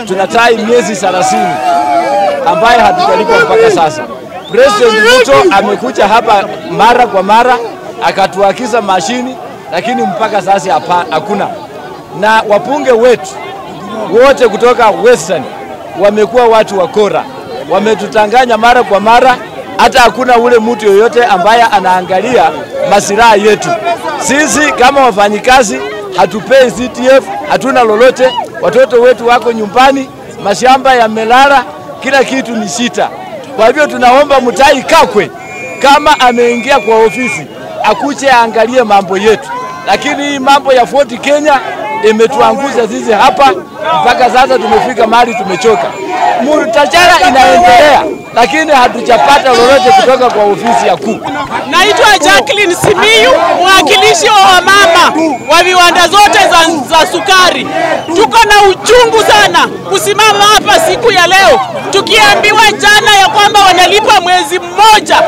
Tunatai miezi 30 ambaye hatujalipwa mpaka sasa. President Ruto amekuja hapa mara kwa mara akatuagiza mashini, lakini mpaka sasa hakuna. Na wapunge wetu wote kutoka Western wamekuwa watu wakora, wametutanganya mara kwa mara, hata hakuna ule mtu yoyote ambaye anaangalia maslahi yetu. Sisi kama wafanyikazi hatupei CTF, hatuna lolote, watoto wetu wako nyumbani, mashamba yamelala, kila kitu ni shita. Kwa hivyo tunaomba Mutahi Kagwe kama ameingia kwa ofisi akuje aangalie mambo yetu. Lakini hii mambo ya Fort Kenya imetuangusha sisi hapa, mpaka sasa tumefika mahali tumechoka. Murutachara inaendelea, lakini hatujapata lolote kutoka kwa ofisi ya kuu. Naitwa Jacqueline Simiyu, mwakilishi wa wamama wa viwanda zote za sukari. Tuko na uchungu sana kusimama hapa siku ya leo tukiambiwa jana ya kwamba wanalipa mwezi mmoja,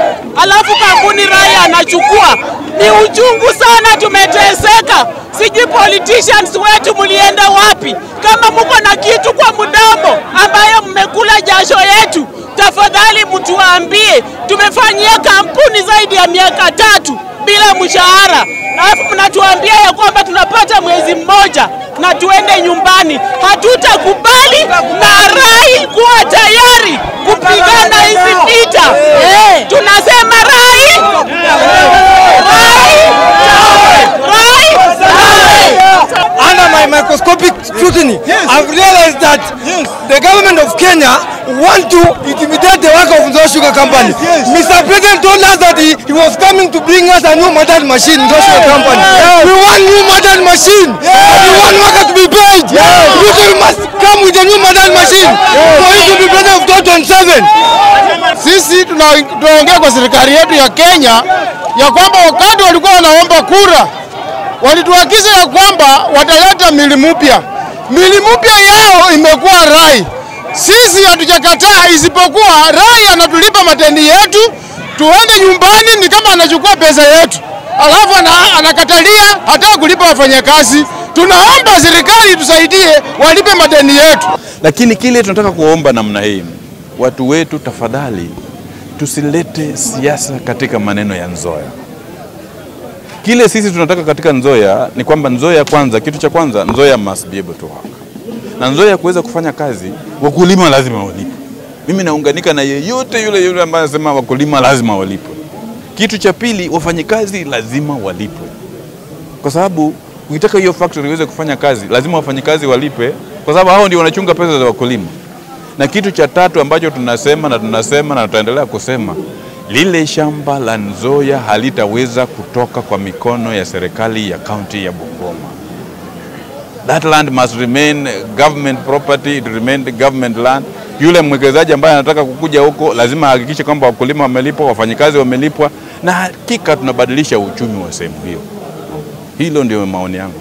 alafu kampuni Raya anachukua. Ni uchungu sana, tumeteseka. Siji politicians wetu mulienda wapi? Kama mko na kitu kwa mdomo ambayo mmekula jasho yetu, tafadhali mtuambie. Tumefanyia kampuni zaidi ya miaka 3 bila mshahara, alafu mnatuambia ya kwamba tunapata mwezi mmoja na tuende nyumbani. Hatutakubali, na Rai kuwa tayari kupigana hizi vita. Tunasema Rai, under my microscopic scrutiny, I've realized that the government of Kenya want to intimidate the work of the sugar company. Mr. President told us that he was coming to bring us a new modern machine in the sugar company. We want new modern machine. We want workers to be paid. We must come with a new modern machine for it to be president of 2027. Sisi tunaongea kwa serikali yetu ya Kenya ya kwamba wakati walikuwa wanaomba kura walituagiza ya kwamba wataleta mili mpya. Mili mpya yao imekuwa Rai. Sisi hatujakataa, isipokuwa Rai anatulipa madeni yetu, tuende nyumbani ni kama anachukua pesa yetu. Alafu anakatalia hata kulipa wafanyakazi. Tunaomba serikali tusaidie walipe madeni yetu. Lakini kile tunataka kuomba namna hii, watu wetu tafadhali tusilete siasa katika maneno ya Nzoia. Kile sisi tunataka katika Nzoia ni kwamba Nzoia kwanza, kitu cha kwanza, Nzoia must be able to work. Na Nzoia kuweza kufanya kazi, wakulima lazima walipwe. Mimi naunganika na yeyote yule ambaye anasema wakulima lazima walipwe. Kitu cha pili, wafanyikazi lazima walipwe, kwa sababu ukitaka hiyo factory iweze kufanya kazi lazima wafanyikazi walipwe, kwa sababu hao ndio wanachunga pesa za wakulima. Na kitu cha tatu ambacho tunasema na tutaendelea kusema, lile shamba la Nzoia halitaweza kutoka kwa mikono ya serikali ya kaunti ya Bungoma. That land must remain government property, it remain government land. Yule mwekezaji ambaye anataka kukuja huko lazima ahakikishe kwamba wakulima wamelipwa, wafanyikazi wamelipwa, na hakika tunabadilisha uchumi wa sehemu hiyo. Hilo ndio maoni yangu.